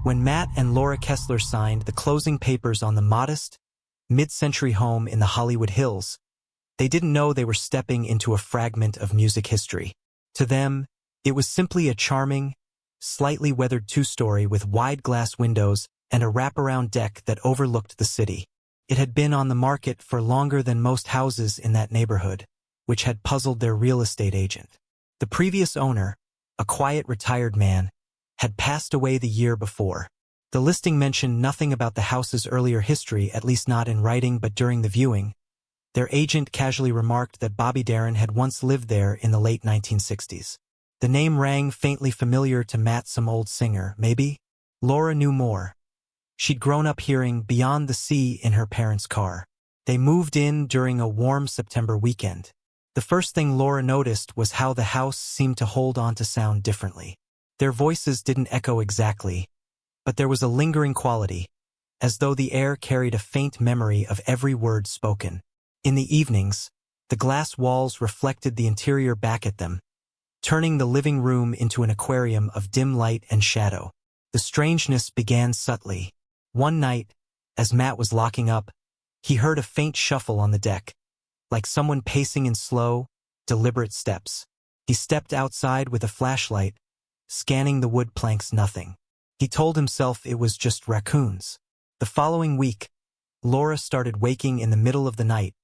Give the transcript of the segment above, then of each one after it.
When Matt and Laura Kessler signed the closing papers on the modest, mid-century home in the Hollywood Hills, they didn't know they were stepping into a fragment of music history. To them, it was simply a charming, slightly weathered two-story with wide glass windows and a wraparound deck that overlooked the city. It had been on the market for longer than most houses in that neighborhood, which had puzzled their real estate agent. The previous owner, a quiet retired man, had passed away the year before. The listing mentioned nothing about the house's earlier history, at least not in writing, but during the viewing, their agent casually remarked that Darin had once lived there in the late 1960s. The name rang faintly familiar to Matt, some old singer, maybe? Laura knew more. She'd grown up hearing Beyond the Sea in her parents' car. They moved in during a warm September weekend. The first thing Laura noticed was how the house seemed to hold on to sound differently. Their voices didn't echo exactly, but there was a lingering quality, as though the air carried a faint memory of every word spoken. In the evenings, the glass walls reflected the interior back at them, turning the living room into an aquarium of dim light and shadow. The strangeness began subtly. One night, as Matt was locking up, he heard a faint shuffle on the deck, like someone pacing in slow, deliberate steps. He stepped outside with a flashlight, scanning the wood planks. Nothing. He told himself it was just raccoons. The following week, Laura started waking in the middle of the night,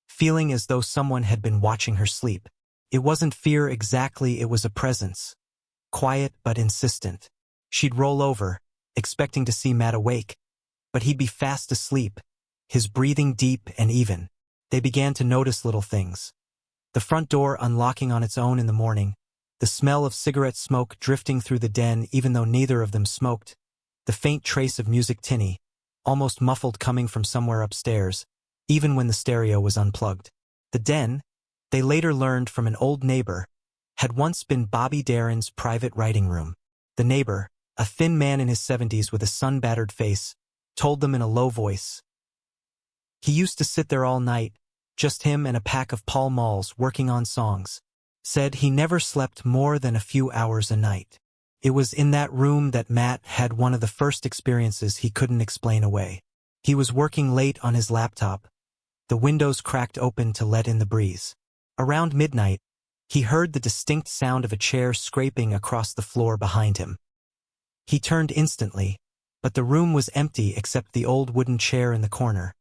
feeling as though someone had been watching her sleep. It wasn't fear exactly, it was a presence. Quiet but insistent. She'd roll over, expecting to see Matt awake, but he'd be fast asleep, his breathing deep and even. They began to notice little things. The front door unlocking on its own in the morning, the smell of cigarette smoke drifting through the den even though neither of them smoked, the faint trace of music tinny, almost muffled coming from somewhere upstairs, even when the stereo was unplugged. The den, they later learned from an old neighbor, had once been Darin's private writing room. The neighbor, a thin man in his 70s with a sun-battered face, told them in a low voice. He used to sit there all night, just him and a pack of Pall Malls working on songs. Said he never slept more than a few hours a night. It was in that room that Matt had one of the first experiences he couldn't explain away. He was working late on his laptop, the windows cracked open to let in the breeze. Around midnight, he heard the distinct sound of a chair scraping across the floor behind him. He turned instantly, but the room was empty except the old wooden chair in the corner,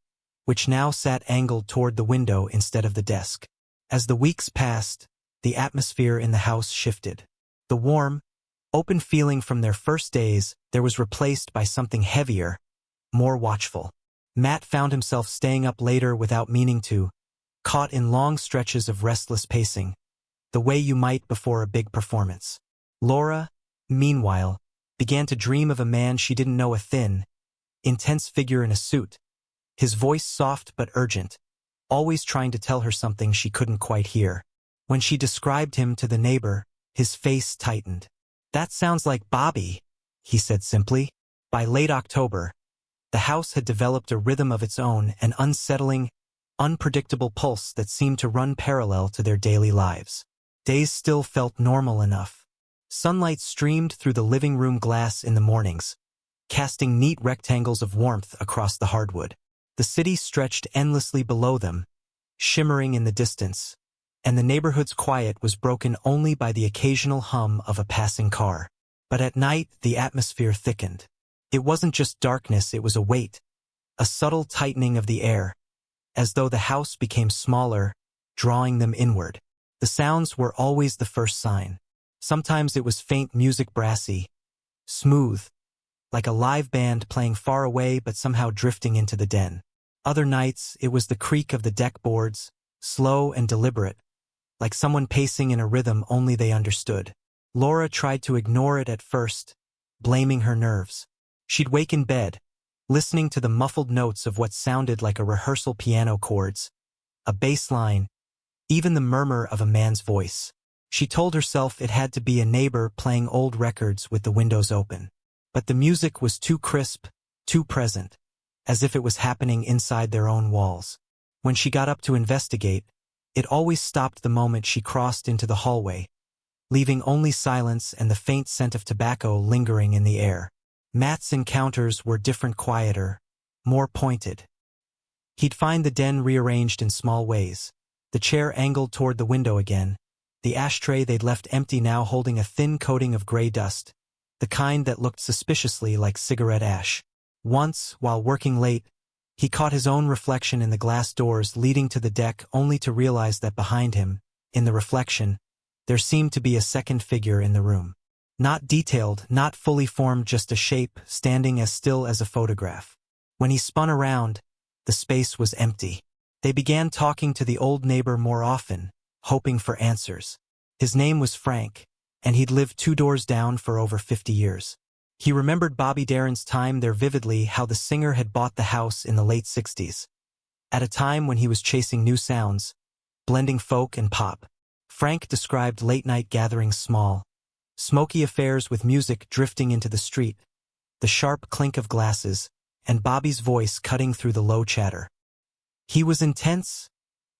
which now sat angled toward the window instead of the desk. As the weeks passed, the atmosphere in the house shifted. The warm, open feeling from their first days there was replaced by something heavier, more watchful. Matt found himself staying up later without meaning to, caught in long stretches of restless pacing, the way you might before a big performance. Laura, meanwhile, began to dream of a man she didn't know, a thin, intense figure in a suit, his voice soft but urgent, always trying to tell her something she couldn't quite hear. When she described him to the neighbor, his face tightened. "That sounds like Bobby," he said simply. By late October, the house had developed a rhythm of its own, an unsettling, unpredictable pulse that seemed to run parallel to their daily lives. Days still felt normal enough. Sunlight streamed through the living room glass in the mornings, casting neat rectangles of warmth across the hardwood. The city stretched endlessly below them, shimmering in the distance, and the neighborhood's quiet was broken only by the occasional hum of a passing car. But at night, the atmosphere thickened. It wasn't just darkness, it was a weight, a subtle tightening of the air, as though the house became smaller, drawing them inward. The sounds were always the first sign. Sometimes it was faint music, brassy, smooth, like a live band playing far away but somehow drifting into the den. Other nights, it was the creak of the deck boards, slow and deliberate, like someone pacing in a rhythm only they understood. Laura tried to ignore it at first, blaming her nerves. She'd wake in bed, listening to the muffled notes of what sounded like a rehearsal piano chords, a bass line, even the murmur of a man's voice. She told herself it had to be a neighbor playing old records with the windows open. But the music was too crisp, too present, as if it was happening inside their own walls. When she got up to investigate, it always stopped the moment she crossed into the hallway, leaving only silence and the faint scent of tobacco lingering in the air. Matt's encounters were different, quieter, more pointed. He'd find the den rearranged in small ways, the chair angled toward the window again, the ashtray they'd left empty now holding a thin coating of gray dust, the kind that looked suspiciously like cigarette ash. Once, while working late, he caught his own reflection in the glass doors leading to the deck only to realize that behind him, in the reflection, there seemed to be a second figure in the room. Not detailed, not fully formed, just a shape standing as still as a photograph. When he spun around, the space was empty. They began talking to the old neighbor more often, hoping for answers. His name was Frank, and he'd lived 2 doors down for over 50 years. He remembered Bobby Darin's time there vividly, how the singer had bought the house in the late 60s. At a time when he was chasing new sounds, blending folk and pop. Frank described late-night gatherings, small, smoky affairs with music drifting into the street, the sharp clink of glasses, and Bobby's voice cutting through the low chatter. He was intense,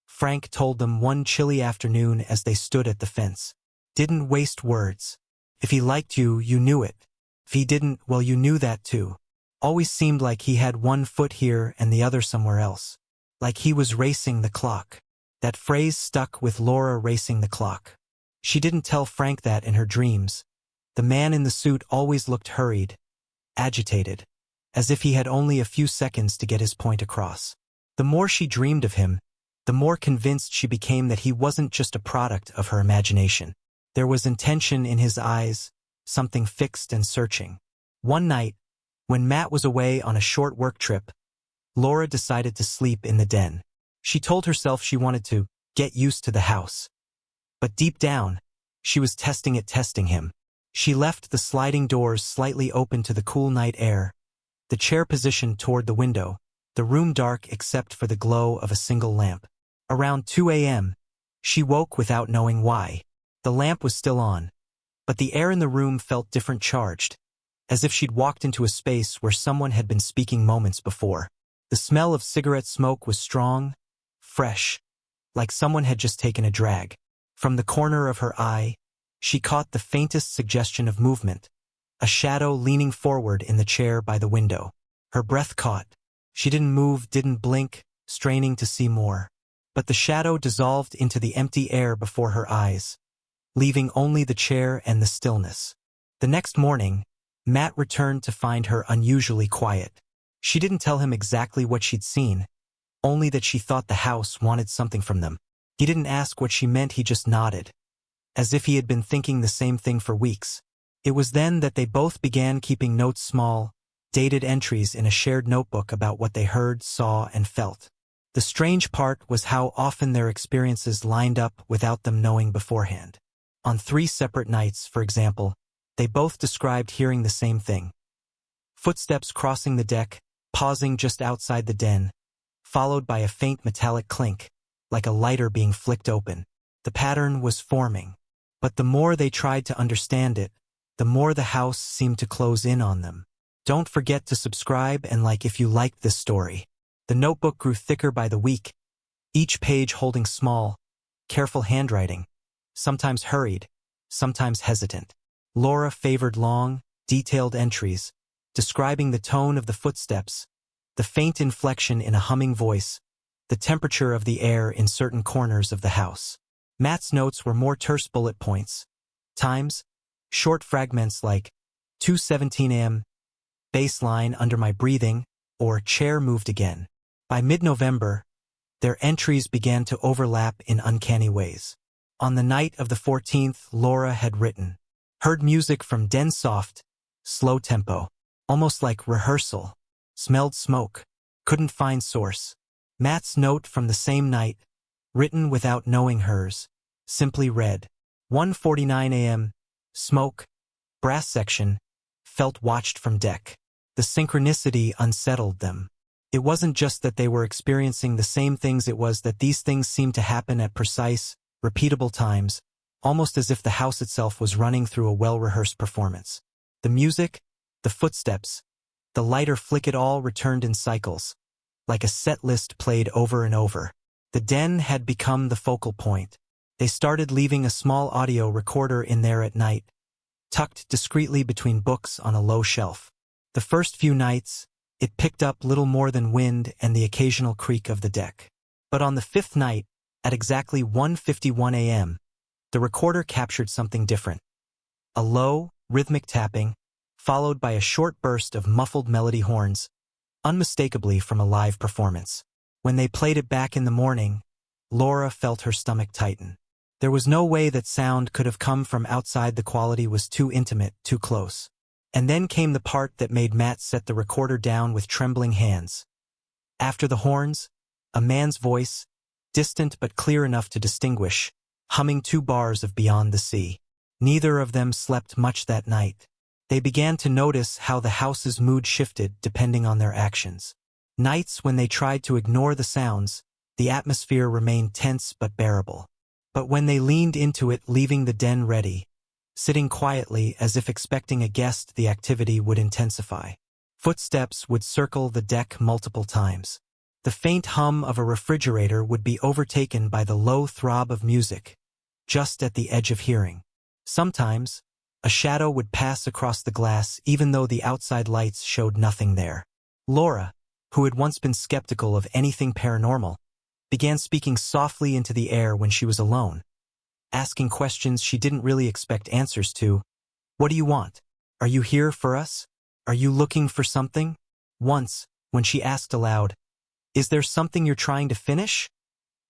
Frank told them one chilly afternoon as they stood at the fence. Didn't waste words. If he liked you, you knew it. If he didn't, well, you knew that too. Always seemed like he had one foot here and the other somewhere else. Like he was racing the clock. That phrase stuck with Laura, racing the clock. She didn't tell Frank that in her dreams. The man in the suit always looked hurried, agitated, as if he had only a few seconds to get his point across. The more she dreamed of him, the more convinced she became that he wasn't just a product of her imagination. There was intention in his eyes, something fixed and searching. One night, when Matt was away on a short work trip, Laura decided to sleep in the den. She told herself she wanted to get used to the house. But deep down, she was testing him. She left the sliding doors slightly open to the cool night air, the chair positioned toward the window, the room dark except for the glow of a single lamp. Around 2 a.m., she woke without knowing why. The lamp was still on, but the air in the room felt different, charged, as if she'd walked into a space where someone had been speaking moments before. The smell of cigarette smoke was strong, fresh, like someone had just taken a drag. From the corner of her eye, she caught the faintest suggestion of movement, a shadow leaning forward in the chair by the window. Her breath caught. She didn't move, didn't blink, straining to see more. But the shadow dissolved into the empty air before her eyes, leaving only the chair and the stillness. The next morning, Matt returned to find her unusually quiet. She didn't tell him exactly what she'd seen, only that she thought the house wanted something from them. He didn't ask what she meant, he just nodded, as if he had been thinking the same thing for weeks. It was then that they both began keeping notes, small, dated entries in a shared notebook about what they heard, saw, and felt. The strange part was how often their experiences lined up without them knowing beforehand. On 3 separate nights, for example, they both described hearing the same thing. Footsteps crossing the deck, pausing just outside the den, followed by a faint metallic clink, like a lighter being flicked open. The pattern was forming. But the more they tried to understand it, the more the house seemed to close in on them. Don't forget to subscribe and like if you liked this story. The notebook grew thicker by the week, each page holding small, careful handwriting, sometimes hurried, sometimes hesitant. Laura favored long, detailed entries, describing the tone of the footsteps, the faint inflection in a humming voice, the temperature of the air in certain corners of the house. Matt's notes were more terse bullet points. Times, short fragments like 2:17 a.m., baseline under my breathing, or chair moved again. By mid-November, their entries began to overlap in uncanny ways. On the night of the 14th, Laura had written, heard music from den, soft, slow tempo, almost like rehearsal, smelled smoke, couldn't find source. Matt's note from the same night, written without knowing hers, simply read, 1:49 a.m., smoke, brass section, felt watched from deck. The synchronicity unsettled them. It wasn't just that they were experiencing the same things, it was that these things seemed to happen at precise, repeatable times, almost as if the house itself was running through a well-rehearsed performance. The music, the footsteps, the lighter flick, it all returned in cycles, like a set list played over and over. The den had become the focal point. They started leaving a small audio recorder in there at night, tucked discreetly between books on a low shelf. The first few nights, it picked up little more than wind and the occasional creak of the deck. But on the fifth night, at exactly 1:51 a.m., the recorder captured something different. A low, rhythmic tapping, followed by a short burst of muffled melody horns, unmistakably from a live performance. When they played it back in the morning, Laura felt her stomach tighten. There was no way that sound could have come from outside. The quality was too intimate, too close. And then came the part that made Matt set the recorder down with trembling hands. After the horns, a man's voice, distant but clear enough to distinguish, humming 2 bars of Beyond the Sea. Neither of them slept much that night. They began to notice how the house's mood shifted depending on their actions. Nights when they tried to ignore the sounds, the atmosphere remained tense but bearable. But when they leaned into it, leaving the den ready, sitting quietly as if expecting a guest, the activity would intensify. Footsteps would circle the deck multiple times. The faint hum of a refrigerator would be overtaken by the low throb of music, just at the edge of hearing. Sometimes, a shadow would pass across the glass even though the outside lights showed nothing there. Laura, who had once been skeptical of anything paranormal, began speaking softly into the air when she was alone, asking questions she didn't really expect answers to. What do you want? Are you here for us? Are you looking for something? Once, when she asked aloud, is there something you're trying to finish?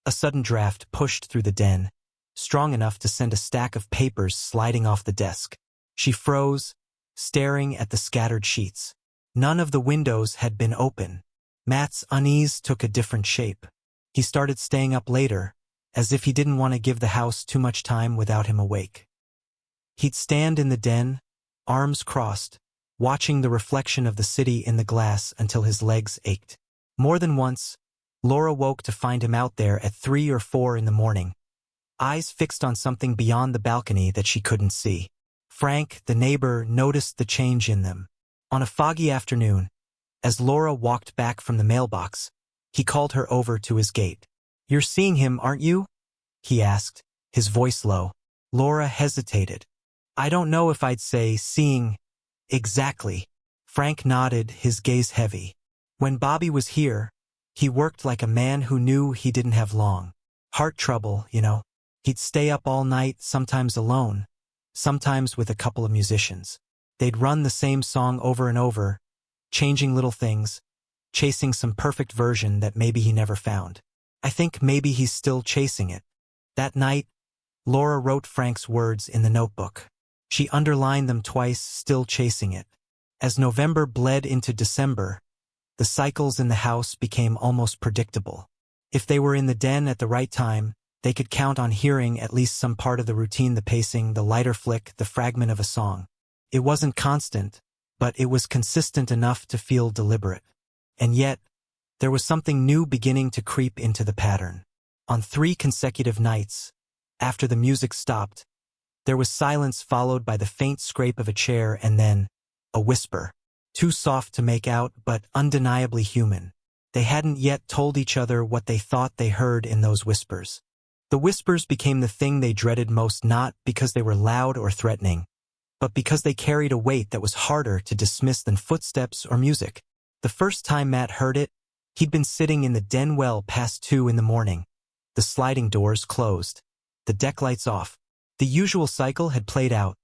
A sudden draft pushed through the den, strong enough to send a stack of papers sliding off the desk. She froze, staring at the scattered sheets. None of the windows had been open. Matt's unease took a different shape. He started staying up later, as if he didn't want to give the house too much time without him awake. He'd stand in the den, arms crossed, watching the reflection of the city in the glass until his legs ached. More than once, Laura woke to find him out there at 3 or 4 in the morning, eyes fixed on something beyond the balcony that she couldn't see. Frank, the neighbor, noticed the change in them. On a foggy afternoon, as Laura walked back from the mailbox, he called her over to his gate. "You're seeing him, aren't you?" he asked, his voice low. Laura hesitated. "I don't know if I'd say seeing exactly." Frank nodded, his gaze heavy. "When Bobby was here, he worked like a man who knew he didn't have long. Heart trouble, you know. He'd stay up all night, sometimes alone, sometimes with a couple of musicians. They'd run the same song over and over, changing little things, chasing some perfect version that maybe he never found. I think maybe he's still chasing it." That night, Laura wrote Frank's words in the notebook. She underlined them twice, still chasing it. As November bled into December, the cycles in the house became almost predictable. If they were in the den at the right time, they could count on hearing at least some part of the routine, the pacing, the lighter flick, the fragment of a song. It wasn't constant, but it was consistent enough to feel deliberate. And yet, there was something new beginning to creep into the pattern. On 3 consecutive nights, after the music stopped, there was silence followed by the faint scrape of a chair and then a whisper. Too soft to make out, but undeniably human. They hadn't yet told each other what they thought they heard in those whispers. The whispers became the thing they dreaded most, not because they were loud or threatening, but because they carried a weight that was harder to dismiss than footsteps or music. The first time Matt heard it, he'd been sitting in the den well past 2 in the morning. The sliding doors closed, the deck lights off. The usual cycle had played out.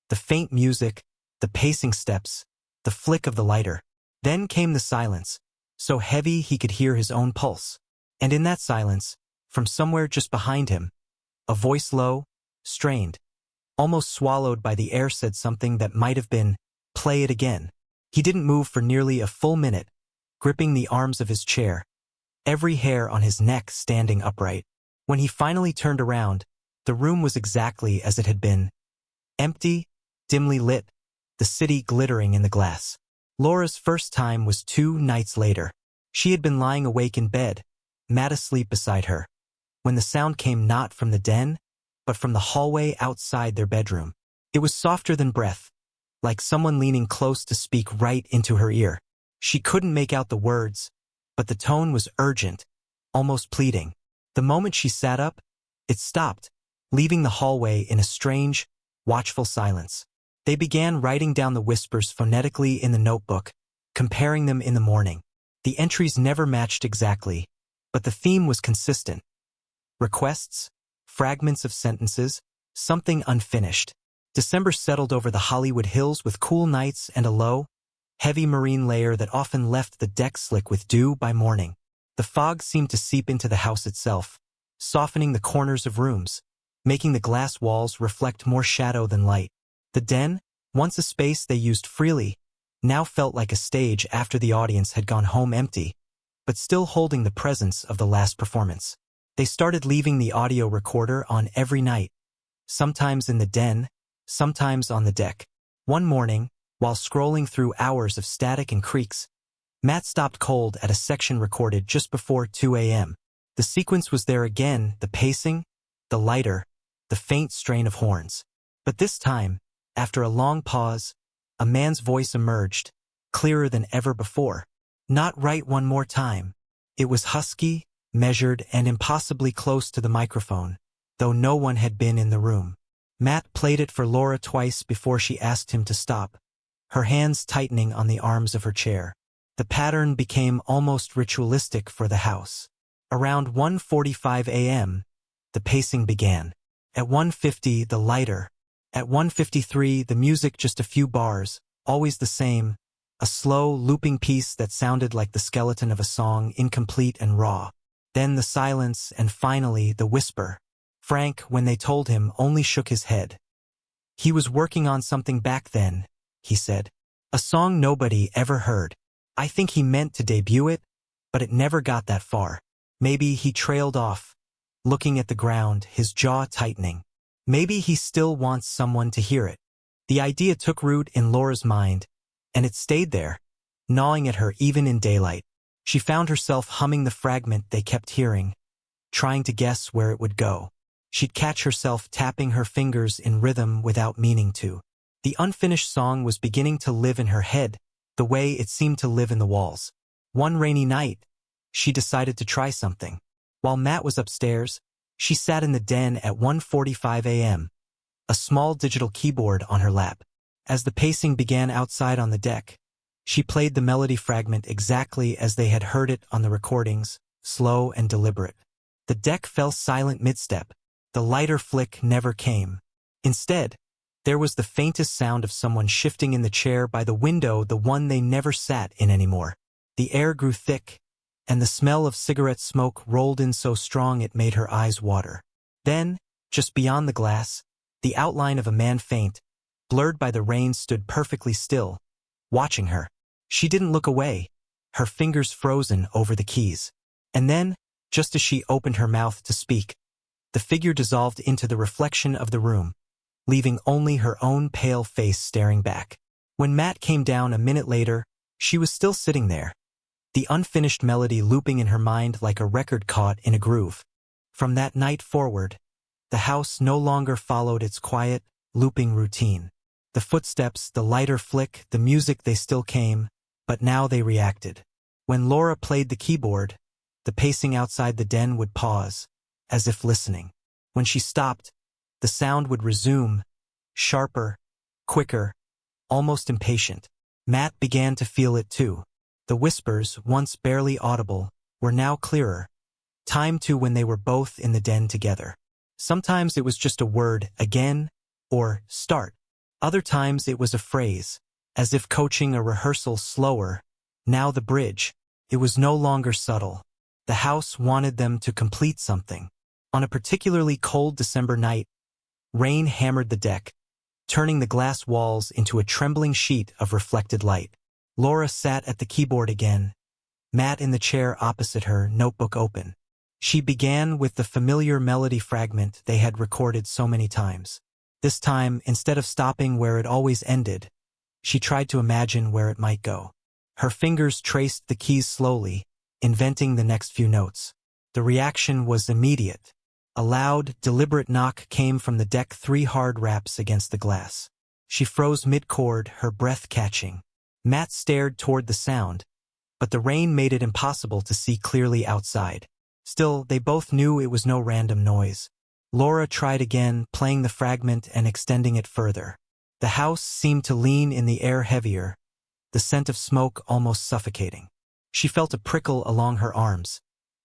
The faint music, the pacing steps, the flick of the lighter. Then came the silence, so heavy he could hear his own pulse. And in that silence, from somewhere just behind him, a voice low, strained, almost swallowed by the air, said something that might have been, "Play it again." He didn't move for nearly a full minute, gripping the arms of his chair, every hair on his neck standing upright. When he finally turned around, the room was exactly as it had been. Empty, dimly lit, the city glittering in the glass. Laura's first time was 2 nights later. She had been lying awake in bed, Matt asleep beside her, when the sound came not from the den, but from the hallway outside their bedroom. It was softer than breath, like someone leaning close to speak right into her ear. She couldn't make out the words, but the tone was urgent, almost pleading. The moment she sat up, it stopped, leaving the hallway in a strange, watchful silence. They began writing down the whispers phonetically in the notebook, comparing them in the morning. The entries never matched exactly, but the theme was consistent. Requests, fragments of sentences, something unfinished. December settled over the Hollywood Hills with cool nights and a low, heavy marine layer that often left the deck slick with dew by morning. The fog seemed to seep into the house itself, softening the corners of rooms, making the glass walls reflect more shadow than light. The den, once a space they used freely, now felt like a stage after the audience had gone home empty, but still holding the presence of the last performance. They started leaving the audio recorder on every night, sometimes in the den, sometimes on the deck. One morning, while scrolling through hours of static and creaks, Matt stopped cold at a section recorded just before 2 a.m. The sequence was there again, the pacing, the lighter, the faint strain of horns. But this time, after a long pause, a man's voice emerged, clearer than ever before. Not right one more time. It was husky, measured, and impossibly close to the microphone, though no one had been in the room. Matt played it for Laura twice before she asked him to stop, her hands tightening on the arms of her chair. The pattern became almost ritualistic for the house. Around 1:45 a.m., the pacing began. At 1:50, the lighter. At 1:53, the music just a few bars, always the same, a slow, looping piece that sounded like the skeleton of a song, incomplete and raw. Then the silence, and finally the whisper. Frank, when they told him, only shook his head. He was working on something back then, he said. A song nobody ever heard. I think he meant to debut it, but it never got that far. Maybe he trailed off, looking at the ground, his jaw tightening. Maybe he still wants someone to hear it. The idea took root in Laura's mind, and it stayed there, gnawing at her even in daylight. She found herself humming the fragment they kept hearing, trying to guess where it would go. She'd catch herself tapping her fingers in rhythm without meaning to. The unfinished song was beginning to live in her head, the way it seemed to live in the walls. One rainy night, she decided to try something. While Matt was upstairs, she sat in the den at 1:45 a.m., a small digital keyboard on her lap. As the pacing began outside on the deck, she played the melody fragment exactly as they had heard it on the recordings, slow and deliberate. The deck fell silent mid-step. The lighter flick never came. Instead, there was the faintest sound of someone shifting in the chair by the window, the one they never sat in anymore. The air grew thick, and the smell of cigarette smoke rolled in so strong it made her eyes water. Then, just beyond the glass, the outline of a man faint, blurred by the rain, stood perfectly still, watching her. She didn't look away, her fingers frozen over the keys. And then, just as she opened her mouth to speak, the figure dissolved into the reflection of the room, leaving only her own pale face staring back. When Matt came down a minute later, she was still sitting there, the unfinished melody looping in her mind like a record caught in a groove. From that night forward, the house no longer followed its quiet, looping routine. The footsteps, the lighter flick, the music, they still came, but now they reacted. When Laura played the keyboard, the pacing outside the den would pause, as if listening. When she stopped, the sound would resume, sharper, quicker, almost impatient. Matt began to feel it too. The whispers, once barely audible, were now clearer, timed to when they were both in the den together. Sometimes it was just a word, again, or start. Other times it was a phrase, as if coaching a rehearsal, slower. Now the bridge. It was no longer subtle. The house wanted them to complete something. On a particularly cold December night, rain hammered the deck, turning the glass walls into a trembling sheet of reflected light. Laura sat at the keyboard again, Matt in the chair opposite her, notebook open. She began with the familiar melody fragment they had recorded so many times. This time, instead of stopping where it always ended, she tried to imagine where it might go. Her fingers traced the keys slowly, inventing the next few notes. The reaction was immediate. A loud, deliberate knock came from the deck, 3 hard raps against the glass. She froze mid-chord, her breath catching. Matt stared toward the sound, but the rain made it impossible to see clearly outside. Still, they both knew it was no random noise. Laura tried again, playing the fragment and extending it further. The house seemed to lean in the air heavier, the scent of smoke almost suffocating. She felt a prickle along her arms,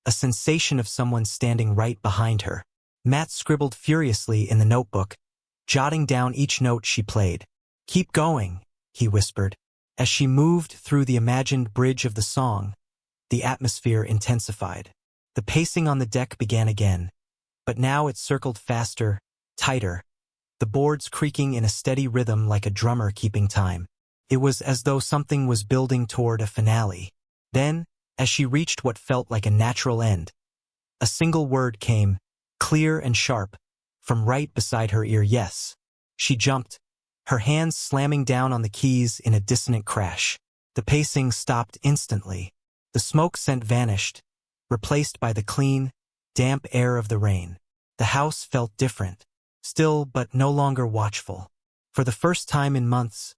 a sensation of someone standing right behind her. Matt scribbled furiously in the notebook, jotting down each note she played. "Keep going," he whispered. As she moved through the imagined bridge of the song, the atmosphere intensified. The pacing on the deck began again, but now it circled faster, tighter, the boards creaking in a steady rhythm like a drummer keeping time. It was as though something was building toward a finale. Then, as she reached what felt like a natural end, a single word came, clear and sharp, from right beside her ear. "Yes." She jumped, her hands slamming down on the keys in a dissonant crash. The pacing stopped instantly. The smoke scent vanished, replaced by the clean, damp air of the rain. The house felt different, still but no longer watchful. For the first time in months,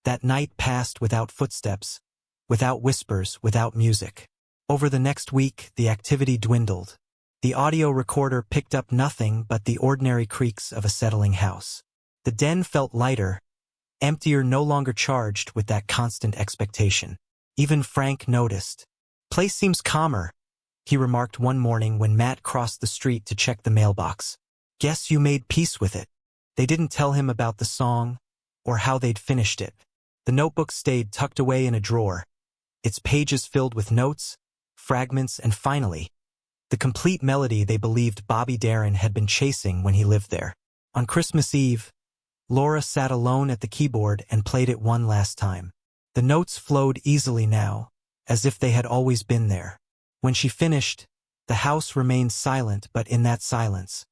that night passed without footsteps, without whispers, without music. Over the next week, the activity dwindled. The audio recorder picked up nothing but the ordinary creaks of a settling house. The den felt lighter, emptier, no longer charged with that constant expectation. Even Frank noticed. "Place seems calmer," he remarked one morning when Matt crossed the street to check the mailbox. "Guess you made peace with it." They didn't tell him about the song or how they'd finished it. The notebook stayed tucked away in a drawer, its pages filled with notes, fragments, and finally, the complete melody they believed Bobby Darin had been chasing when he lived there. On Christmas Eve, Laura sat alone at the keyboard and played it one last time. The notes flowed easily now, as if they had always been there. When she finished, the house remained silent, but in that silence,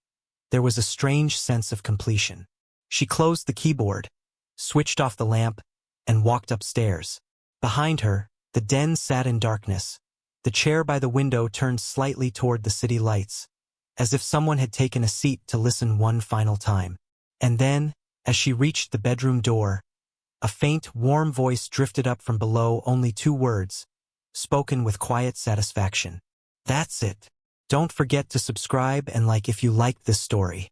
there was a strange sense of completion. She closed the keyboard, switched off the lamp, and walked upstairs. Behind her, the den sat in darkness, the chair by the window turned slightly toward the city lights, as if someone had taken a seat to listen one final time. And then, as she reached the bedroom door, a faint, warm voice drifted up from below, only 2 words, spoken with quiet satisfaction. "That's it. Don't forget to subscribe and like if you liked this story."